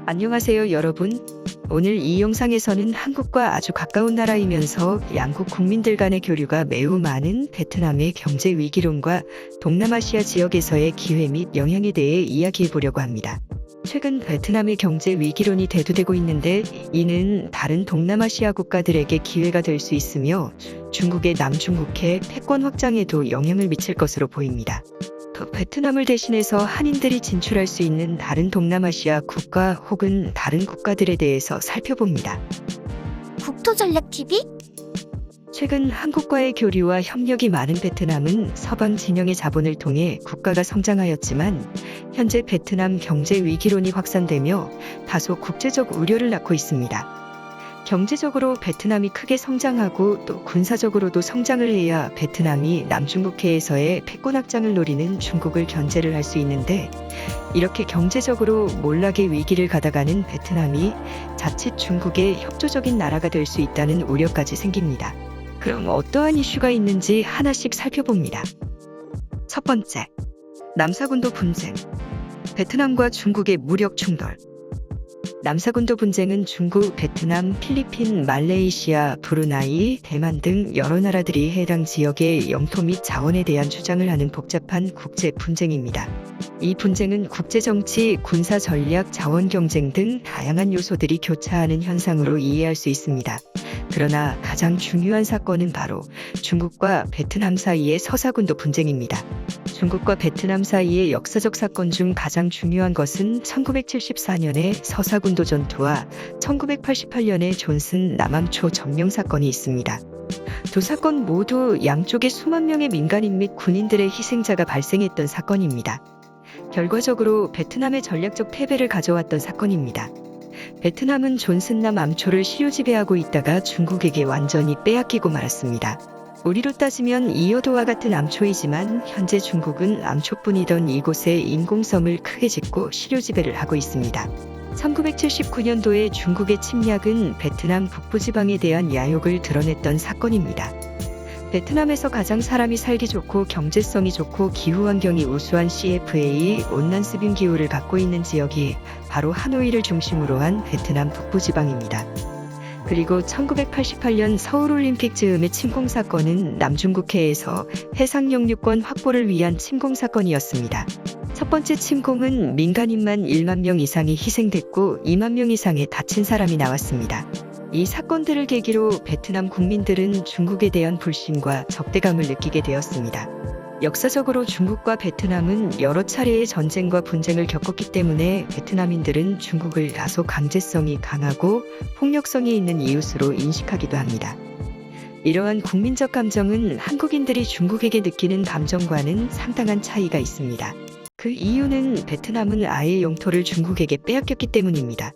안녕하세요, 여러분. 오늘 이 영상에서는 한국과 아주 가까운 나라이면서 양국 국민들 간의 교류가 매우 많은 베트남의 경제 위기론과 동남아시아 지역에서의 기회 및 영향에 대해 이야기해 보려고 합니다. 최근 베트남의 경제 위기론이 대두되고 있는데 이는 다른 동남아시아 국가들에게 기회가 될 수 있으며 중국의 남중국해 패권 확장에도 영향을 미칠 것으로 보입니다. 또 베트남을 대신해서 한인들이 진출할 수 있는 다른 동남아시아 국가 혹은 다른 국가들에 대해서 살펴봅니다. 국토전략TV? 최근 한국과의 교류와 협력이 많은 베트남은 서방 진영의 자본을 통해 국가가 성장하였지만 현재 베트남 경제 위기론이 확산되며 다소 국제적 우려를 낳고 있습니다. 경제적으로 베트남이 크게 성장하고 또 군사적으로도 성장을 해야 베트남이 남중국해에서의 패권 확장을 노리는 중국을 견제를 할 수 있는데 이렇게 경제적으로 몰락의 위기를 가다가는 베트남이 자칫 중국의 협조적인 나라가 될 수 있다는 우려까지 생깁니다. 그럼 어떠한 이슈가 있는지 하나씩 살펴봅니다. 첫 번째, 남사군도 분쟁. 베트남과 중국의 무력 충돌. 남사군도 분쟁은 중국, 베트남, 필리핀, 말레이시아, 브루나이, 대만 등 여러 나라들이 해당 지역의 영토 및 자원에 대한 주장을 하는 복잡한 국제 분쟁입니다. 이 분쟁은 국제정치, 군사 전략, 자원 경쟁 등 다양한 요소들이 교차하는 현상으로 이해할 수 있습니다. 그러나 가장 중요한 사건은 바로 중국과 베트남 사이의 서사군도 분쟁입니다. 중국과 베트남 사이의 역사적 사건 중 가장 중요한 것은 1974년의 서사군도 전투와 1988년의 존슨 남암초 점령 사건이 있습니다. 두 사건 모두 양쪽에 수만 명의 민간인 및 군인들의 희생자가 발생했던 사건입니다. 결과적으로 베트남의 전략적 패배를 가져왔던 사건입니다. 베트남은 존슨남 암초를 시효지배하고 있다가 중국에게 완전히 빼앗기고 말았습니다. 우리로 따지면 이어도와 같은 암초이지만 현재 중국은 암초뿐이던 이곳에 인공섬을 크게 짓고 시효지배를 하고 있습니다. 1979년도에 중국의 침략은 베트남 북부지방에 대한 야욕을 드러냈던 사건입니다. 베트남에서 가장 사람이 살기 좋고 경제성이 좋고 기후환경이 우수한 CFA 온난스빔 기후를 갖고 있는 지역이 바로 하노이를 중심으로 한 베트남 북부지방입니다. 그리고 1988년 서울올림픽 즈음의 침공 사건은 남중국해에서 해상 영유권 확보를 위한 침공 사건이었습니다. 첫 번째 침공은 민간인만 1만 명 이상이 희생됐고 2만 명 이상의 다친 사람이 나왔습니다. 이 사건들을 계기로 베트남 국민들은 중국에 대한 불신과 적대감을 느끼게 되었습니다. 역사적으로 중국과 베트남은 여러 차례의 전쟁과 분쟁을 겪었기 때문에 베트남인들은 중국을 다소 강제성이 강하고 폭력성이 있는 이웃으로 인식하기도 합니다. 이러한 국민적 감정은 한국인들이 중국에게 느끼는 감정과는 상당한 차이가 있습니다. 그 이유는 베트남은 아예 영토를 중국에게 빼앗겼기 때문입니다.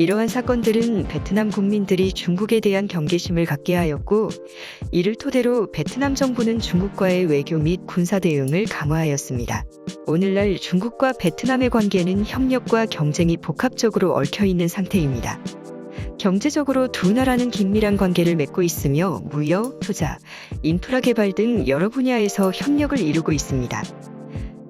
이러한 사건들은 베트남 국민들이 중국에 대한 경계심을 갖게 하였고 이를 토대로 베트남 정부는 중국과의 외교 및 군사 대응을 강화하였습니다. 오늘날 중국과 베트남의 관계는 협력과 경쟁이 복합적으로 얽혀 있는 상태입니다. 경제적으로 두 나라는 긴밀한 관계를 맺고 있으며 무역, 투자, 인프라 개발 등 여러 분야에서 협력을 이루고 있습니다.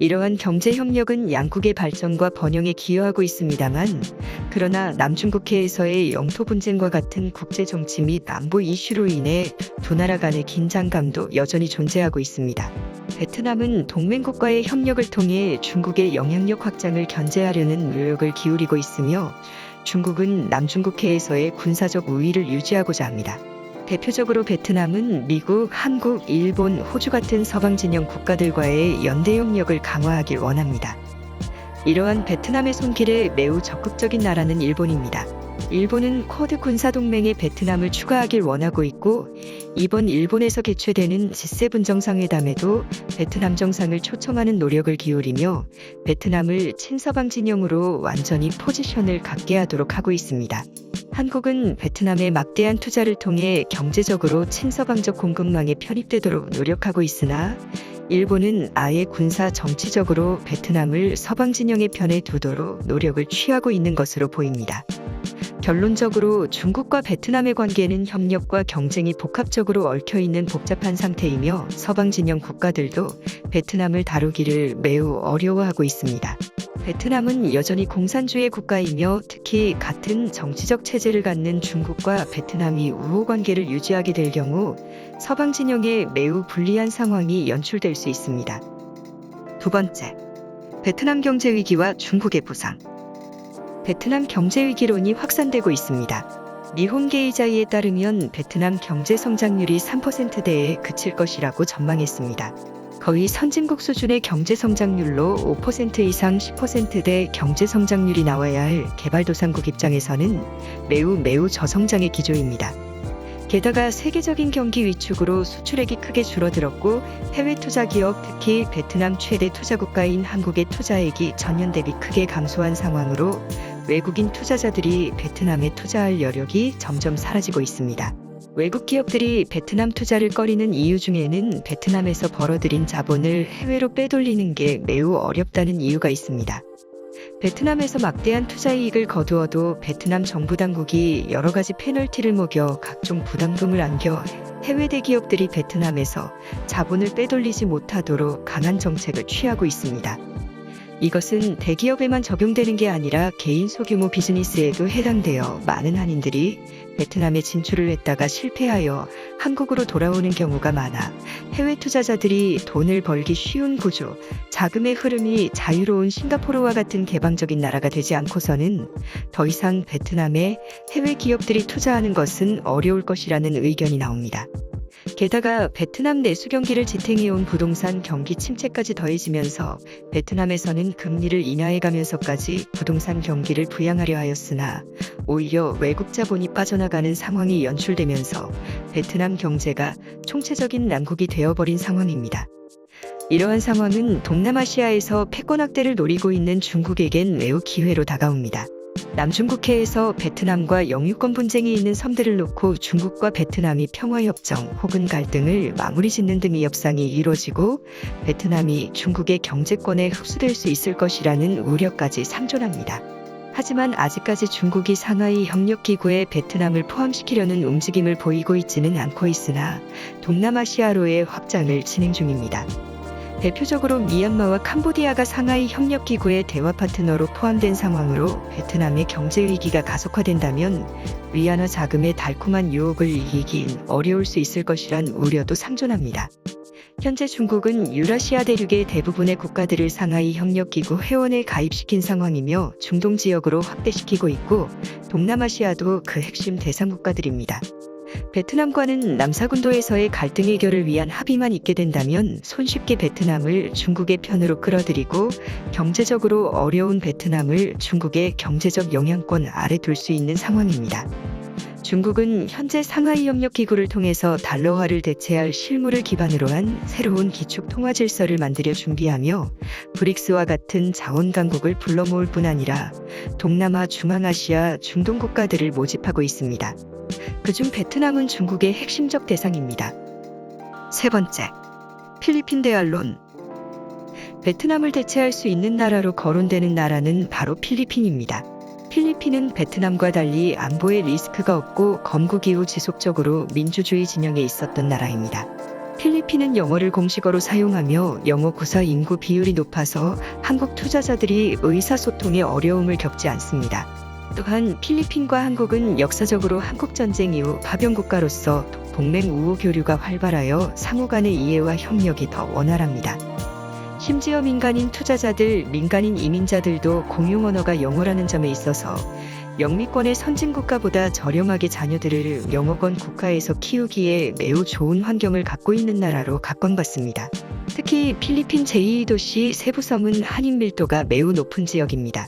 이러한 경제협력은 양국의 발전과 번영에 기여하고 있습니다만 그러나 남중국해에서의 영토 분쟁과 같은 국제정치 및 안보 이슈로 인해 두 나라 간의 긴장감도 여전히 존재하고 있습니다. 베트남은 동맹국과의 협력을 통해 중국의 영향력 확장을 견제하려는 노력을 기울이고 있으며 중국은 남중국해에서의 군사적 우위를 유지하고자 합니다. 대표적으로 베트남은 미국, 한국, 일본, 호주 같은 서방 진영 국가들과의 연대 협력을 강화하길 원합니다. 이러한 베트남의 손길에 매우 적극적인 나라는 일본입니다. 일본은 쿼드 군사동맹에 베트남을 추가하길 원하고 있고 이번 일본에서 개최되는 G7 정상회담에도 베트남 정상을 초청하는 노력을 기울이며 베트남을 친서방 진영으로 완전히 포지션을 갖게 하도록 하고 있습니다. 한국은 베트남의 막대한 투자를 통해 경제적으로 친서방적 공급망에 편입되도록 노력하고 있으나 일본은 아예 군사 정치적으로 베트남을 서방 진영의 편에 두도록 노력을 취하고 있는 것으로 보입니다. 결론적으로 중국과 베트남의 관계는 협력과 경쟁이 복합적으로 얽혀있는 복잡한 상태이며 서방 진영 국가들도 베트남을 다루기를 매우 어려워하고 있습니다. 베트남은 여전히 공산주의 국가이며 특히 같은 정치적 체제를 갖는 중국과 베트남이 우호 관계를 유지하게 될 경우 서방 진영에 매우 불리한 상황이 연출될 수 있습니다. 두 번째, 베트남 경제 위기와 중국의 부상. 베트남 경제 위기론이 확산되고 있습니다. 니혼게이자이에 따르면 베트남 경제 성장률이 3%대에 그칠 것이라고 전망했습니다. 거의 선진국 수준의 경제 성장률로 5% 이상 10%대 경제 성장률이 나와야 할 개발도상국 입장에서는 매우 저성장의 기조입니다. 게다가 세계적인 경기 위축으로 수출액이 크게 줄어들었고 해외 투자 기업, 특히 베트남 최대 투자국가인 한국의 투자액이 전년 대비 크게 감소한 상황으로 외국인 투자자들이 베트남에 투자할 여력이 점점 사라지고 있습니다. 외국 기업들이 베트남 투자를 꺼리는 이유 중에는 베트남에서 벌어들인 자본을 해외로 빼돌리는 게 매우 어렵다는 이유가 있습니다. 베트남에서 막대한 투자 이익을 거두어도 베트남 정부 당국이 여러 가지 페널티를 먹여 각종 부담금을 안겨 해외 대기업들이 베트남에서 자본을 빼돌리지 못하도록 강한 정책을 취하고 있습니다. 이것은 대기업에만 적용되는 게 아니라 개인 소규모 비즈니스에도 해당되어 많은 한인들이 베트남에 진출을 했다가 실패하여 한국으로 돌아오는 경우가 많아 해외 투자자들이 돈을 벌기 쉬운 구조, 자금의 흐름이 자유로운 싱가포르와 같은 개방적인 나라가 되지 않고서는 더 이상 베트남에 해외 기업들이 투자하는 것은 어려울 것이라는 의견이 나옵니다. 게다가 베트남 내수 경기를 지탱해온 부동산 경기 침체까지 더해지면서 베트남에서는 금리를 인하해가면서까지 부동산 경기를 부양하려 하였으나 오히려 외국 자본이 빠져나가는 상황이 연출되면서 베트남 경제가 총체적인 난국이 되어버린 상황입니다. 이러한 상황은 동남아시아에서 패권 확대를 노리고 있는 중국에겐 매우 기회로 다가옵니다. 남중국해에서 베트남과 영유권 분쟁이 있는 섬들을 놓고 중국과 베트남이 평화협정 혹은 갈등을 마무리 짓는 등의 협상이 이루어지고 베트남이 중국의 경제권에 흡수될 수 있을 것이라는 우려까지 상존합니다. 하지만 아직까지 중국이 상하이 협력기구에 베트남을 포함시키려는 움직임을 보이고 있지는 않고 있으나 동남아시아로의 확장을 진행 중입니다. 대표적으로 미얀마와 캄보디아가 상하이 협력기구의 대화 파트너로 포함된 상황으로 베트남의 경제 위기가 가속화된다면 위안화 자금의 달콤한 유혹을 이기긴 어려울 수 있을 것이란 우려도 상존합니다. 현재 중국은 유라시아 대륙의 대부분의 국가들을 상하이 협력기구 회원에 가입시킨 상황이며 중동 지역으로 확대시키고 있고 동남아시아도 그 핵심 대상 국가들입니다. 베트남과는 남사군도에서의 갈등 해결을 위한 합의만 있게 된다면 손쉽게 베트남을 중국의 편으로 끌어들이고 경제적으로 어려운 베트남을 중국의 경제적 영향권 아래 둘 수 있는 상황입니다. 중국은 현재 상하이 협력기구를 통해서 달러화를 대체할 실물을 기반으로 한 새로운 기축 통화 질서를 만들려 준비하며 브릭스와 같은 자원 강국을 불러 모을 뿐 아니라 동남아, 중앙아시아, 중동 국가들을 모집하고 있습니다. 그중 베트남은 중국의 핵심적 대상입니다. 세 번째, 필리핀 대환론. 베트남을 대체할 수 있는 나라로 거론되는 나라는 바로 필리핀입니다. 필리핀은 베트남과 달리 안보에 리스크가 없고 건국 이후 지속적으로 민주주의 진영에 있었던 나라입니다. 필리핀은 영어를 공식어로 사용하며 영어 구사 인구 비율이 높아서 한국 투자자들이 의사소통에 어려움을 겪지 않습니다. 또한 필리핀과 한국은 역사적으로 한국전쟁 이후 파병국가로서 동맹 우호 교류가 활발하여 상호 간의 이해와 협력이 더 원활합니다. 심지어 민간인 투자자들, 민간인 이민자들도 공용 언어가 영어라는 점에 있어서 영미권의 선진국가보다 저렴하게 자녀들을 영어권 국가에서 키우기에 매우 좋은 환경을 갖고 있는 나라로 각광받습니다. 특히 필리핀 제2도시 세부섬은 한인 밀도가 매우 높은 지역입니다.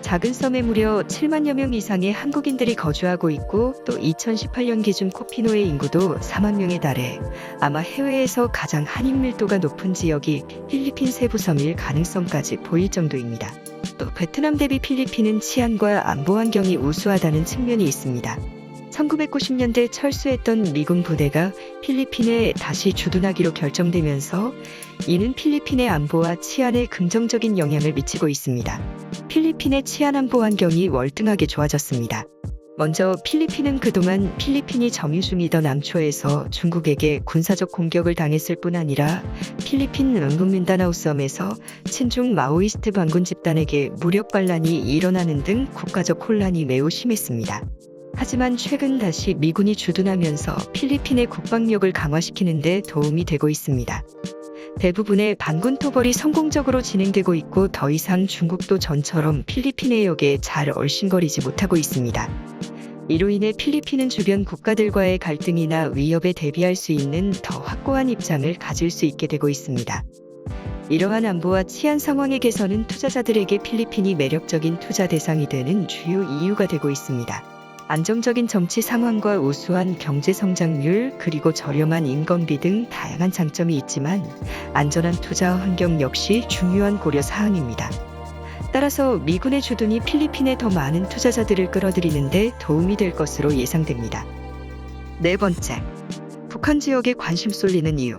작은 섬에 무려 7만여 명 이상의 한국인들이 거주하고 있고 또 2018년 기준 코피노의 인구도 4만 명에 달해 아마 해외에서 가장 한인 밀도가 높은 지역이 필리핀 세부섬일 가능성까지 보일 정도입니다. 또 베트남 대비 필리핀은 치안과 안보 환경이 우수하다는 측면이 있습니다. 1990년대 철수했던 미군 부대가 필리핀에 다시 주둔하기로 결정되면서 이는 필리핀의 안보와 치안에 긍정적인 영향을 미치고 있습니다. 필리핀의 치안 안보 환경이 월등하게 좋아졌습니다. 먼저 필리핀은 그동안 필리핀이 점유 중이던 남초에서 중국에게 군사적 공격을 당했을 뿐 아니라 필리핀 은국민다나오 섬에서 친중 마오이스트 반군 집단에게 무력 반란이 일어나는 등 국가적 혼란이 매우 심했습니다. 하지만 최근 다시 미군이 주둔하면서 필리핀의 국방력을 강화시키는 데 도움이 되고 있습니다. 대부분의 반군 토벌이 성공적으로 진행되고 있고 더 이상 중국도 전처럼 필리핀의 역에 잘 얼씬거리지 못하고 있습니다. 이로 인해 필리핀은 주변 국가들과의 갈등이나 위협에 대비할 수 있는 더 확고한 입장을 가질 수 있게 되고 있습니다. 이러한 안보와 치안 상황의 개선은 투자자들에게 필리핀이 매력적인 투자 대상이 되는 주요 이유가 되고 있습니다. 안정적인 정치 상황과 우수한 경제 성장률 그리고 저렴한 인건비 등 다양한 장점이 있지만 안전한 투자 환경 역시 중요한 고려 사항입니다. 따라서 미군의 주둔이 필리핀에 더 많은 투자자들을 끌어들이는 데 도움이 될 것으로 예상됩니다. 네 번째, 북한 지역에 관심 쏠리는 이유.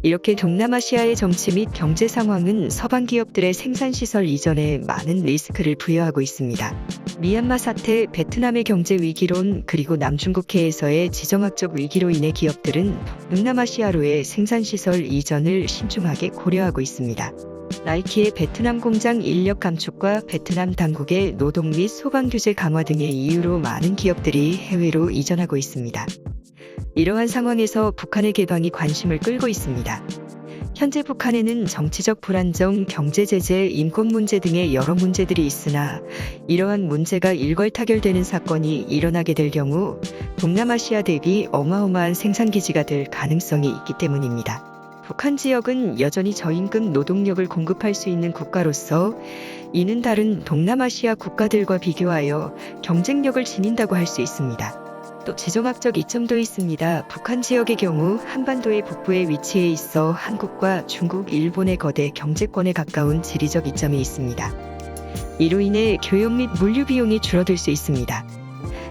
이렇게 동남아시아의 정치 및 경제 상황은 서방 기업들의 생산시설 이전에 많은 리스크를 부여하고 있습니다. 미얀마 사태, 베트남의 경제 위기론, 그리고 남중국해에서의 지정학적 위기로 인해 기업들은 동남아시아로의 생산시설 이전을 신중하게 고려하고 있습니다. 나이키의 베트남 공장 인력 감축과 베트남 당국의 노동 및 소방 규제 강화 등의 이유로 많은 기업들이 해외로 이전하고 있습니다. 이러한 상황에서 북한의 개방이 관심을 끌고 있습니다. 현재 북한에는 정치적 불안정, 경제 제재, 인권 문제 등의 여러 문제들이 있으나 이러한 문제가 일괄타결되는 사건이 일어나게 될 경우 동남아시아 대비 어마어마한 생산기지가 될 가능성이 있기 때문입니다. 북한 지역은 여전히 저임금 노동력을 공급할 수 있는 국가로서 이는 다른 동남아시아 국가들과 비교하여 경쟁력을 지닌다고 할 수 있습니다. 또 지정학적 이점도 있습니다. 북한 지역의 경우 한반도의 북부에 위치해 있어 한국과 중국, 일본의 거대 경제권에 가까운 지리적 이점이 있습니다. 이로 인해 교역 및 물류 비용이 줄어들 수 있습니다.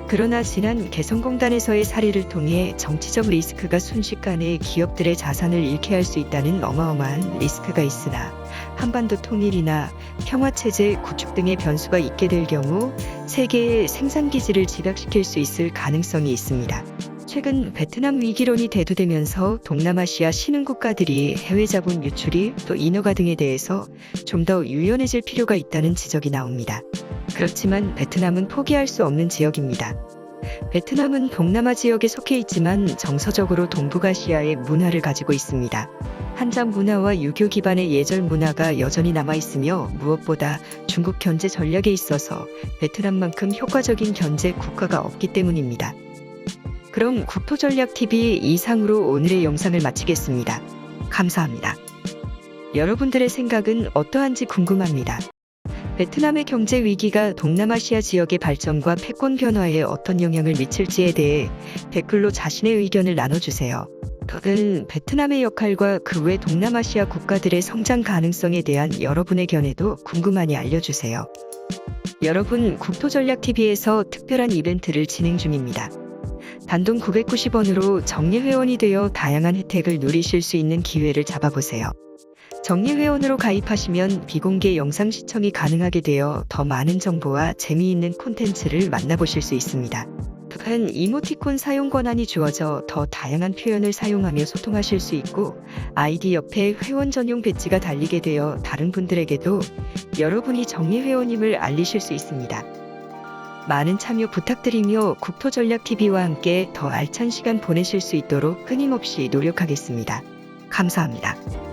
그러나 지난 개성공단에서의 사례를 통해 정치적 리스크가 순식간에 기업들의 자산을 잃게 할 수 있다는 어마어마한 리스크가 있으나 한반도 통일이나 평화체제 구축 등의 변수가 있게 될 경우 세계의 생산기지를 집약시킬 수 있을 가능성이 있습니다. 최근 베트남 위기론이 대두되면서 동남아시아 신흥국가들이 해외 자본 유출이 또 인허가 등에 대해서 좀 더 유연해질 필요가 있다는 지적이 나옵니다. 그렇지만 베트남은 포기할 수 없는 지역입니다. 베트남은 동남아 지역에 속해 있지만 정서적으로 동북아시아의 문화를 가지고 있습니다. 한자 문화와 유교 기반의 예절 문화가 여전히 남아있으며 무엇보다 중국 견제 전략에 있어서 베트남만큼 효과적인 견제 국가가 없기 때문입니다. 그럼 국토전략TV 이상으로 오늘의 영상을 마치겠습니다. 감사합니다. 여러분들의 생각은 어떠한지 궁금합니다. 베트남의 경제 위기가 동남아시아 지역의 발전과 패권 변화에 어떤 영향을 미칠지에 대해 댓글로 자신의 의견을 나눠주세요. 또는 베트남의 역할과 그 외 동남아시아 국가들의 성장 가능성에 대한 여러분의 견해도 궁금하니 알려주세요. 여러분, 국토전략TV에서 특별한 이벤트를 진행 중입니다. 단돈 990원으로 정예회원이 되어 다양한 혜택을 누리실 수 있는 기회를 잡아보세요. 정예회원으로 가입하시면 비공개 영상 시청이 가능하게 되어 더 많은 정보와 재미있는 콘텐츠를 만나보실 수 있습니다. 또한 이모티콘 사용 권한이 주어져 더 다양한 표현을 사용하며 소통하실 수 있고 아이디 옆에 회원 전용 배지가 달리게 되어 다른 분들에게도 여러분이 정예회원임을 알리실 수 있습니다. 많은 참여 부탁드리며 국토전략TV와 함께 더 알찬 시간 보내실 수 있도록 끊임없이 노력하겠습니다. 감사합니다.